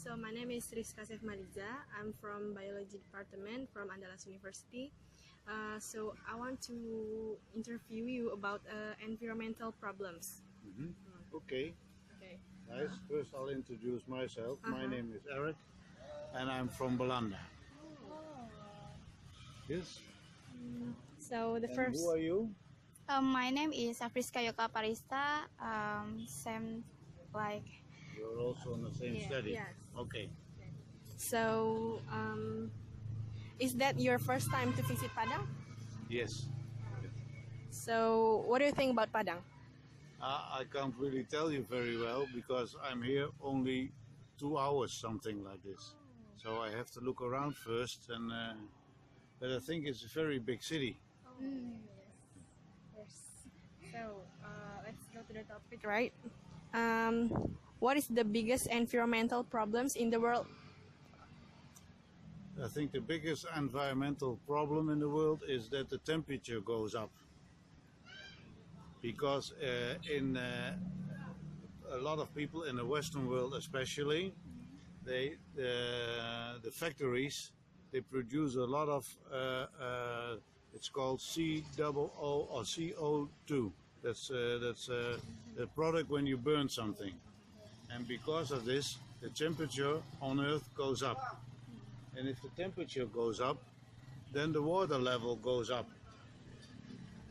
So my name is Rizka Maliza. I'm from Biology Department from Andalas University. So I want to interview you about environmental problems. Okay. Okay. Nice. First I'll introduce myself. My name is Eric and I'm from Belanda. Yes. So the And first. who are you? My name is Afriska Yoka Parista. Same like. You're also on the same study. Yes. Okay. So is that your first time to visit Padang? Yes. So what do you think about Padang? I can't really tell you very well because I'm here only 2 hours, something like this. So I have to look around first, and but I think it's a very big city. Yes. So let's go to the topic, right? What is the biggest environmental problems in the world? I think the biggest environmental problem in the world is that the temperature goes up. Because in a lot of people in the Western world, especially, the factories, they produce a lot of it's called COO or CO2. That's the product when you burn something, and because of this, the temperature on Earth goes up. And if the temperature goes up, then the water level goes up.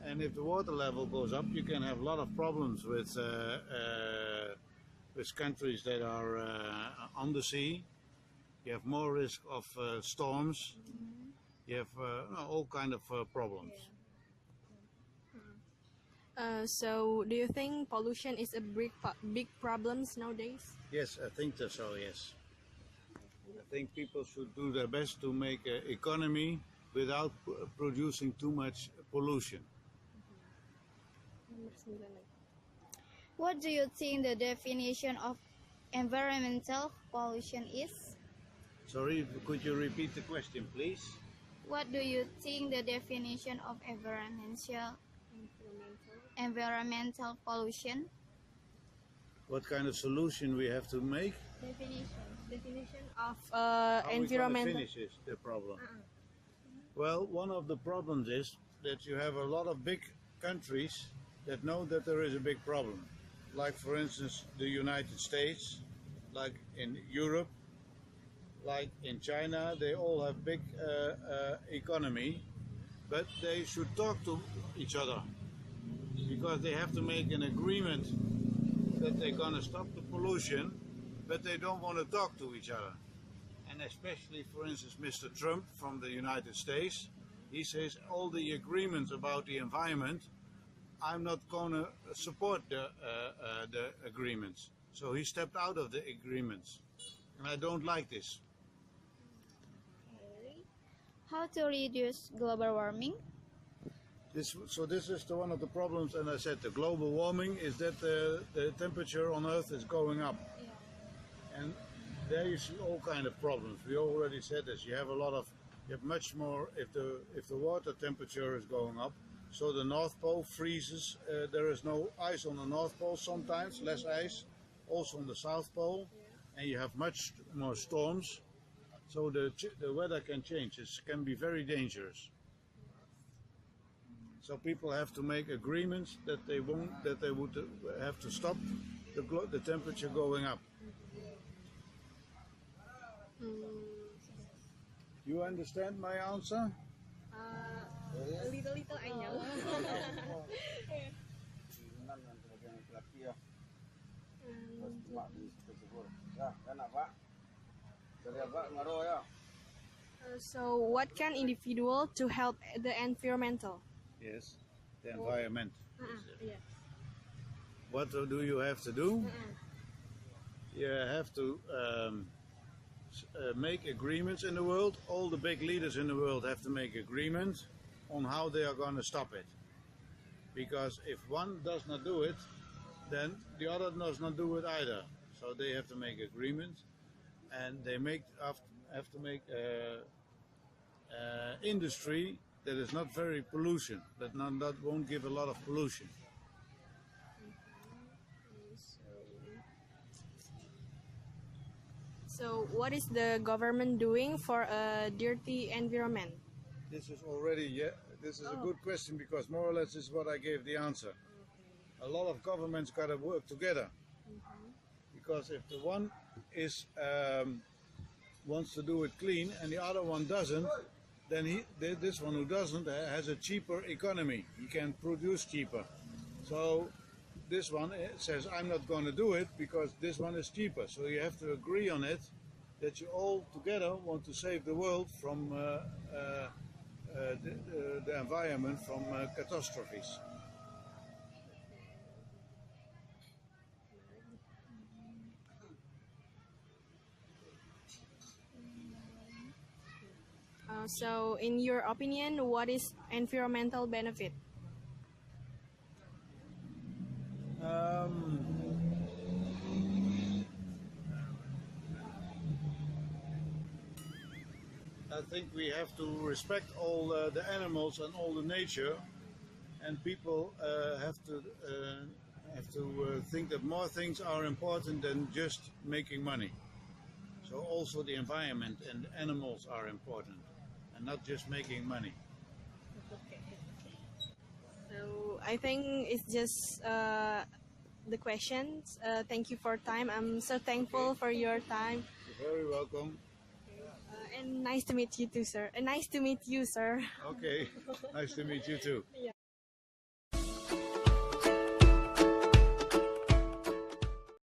And if the water level goes up, you can have a lot of problems with countries that are on the sea. You have more risk of storms. You have all kind of problems. So do you think pollution is a big problem nowadays? Yes, I think that's so, yes. I think people should do their best to make an economy without producing too much pollution. What do you think the definition of environmental pollution is? Sorry, could you repeat the question, please? What do you think the definition of environmental pollution? What kind of solution we have to make? Definition of How environmental. we finish the problem. Well, one of the problems is that you have a lot of big countries that know that there is a big problem. Like, for instance, the United States, like in Europe, like in China, they all have big economy, but they should talk to each other because they have to make an agreement that they're going to stop the pollution, but they don't want to talk to each other. And especially, for instance, Mr. Trump from the United States, he says all the agreements about the environment, I'm not going to support the agreements. So he stepped out of the agreements. And I don't like this. How to reduce global warming? This is one of the problems, and I said the global warming is that the temperature on Earth is going up. And there you see all kind of problems. We already said this. You have much more if the water temperature is going up. So the North Pole freezes. There is no ice on the North Pole sometimes, less ice. Also on the South Pole, and you have much more storms. So the weather can change. It can be very dangerous. So people have to make agreements that they would have to stop the temperature going up. You understand my answer? A little I know. So what can individual to help the environmental? Yes, the environment. Yes. What do you have to do? You have to make agreements in the world. All the big leaders in the world have to make agreements on how they are going to stop it. Because if one does not do it, then the other does not do it either. So they have to make agreements, and they have to make industry that is not very pollution, that won't give a lot of pollution. So what is the government doing for a dirty environment? This is a good question, because more or less is what I gave the answer. A lot of governments got to work together, because if the one is wants to do it clean and the other one doesn't, then this one who doesn't has a cheaper economy. He can produce cheaper. So this one says, I'm not going to do it because this one is cheaper. So you have to agree on it, that you all together want to save the world from the environment from catastrophes. So in your opinion, what is environmental benefit? I think we have to respect all the animals and all the nature, and people have to think that more things are important than just making money. So also the environment and animals are important, and not just making money. So I think it's just the questions. Thank you for time. I'm so thankful for your time. You're very welcome. And nice to meet you too, sir. And nice to meet you, sir. Okay, nice to meet you too. Yeah.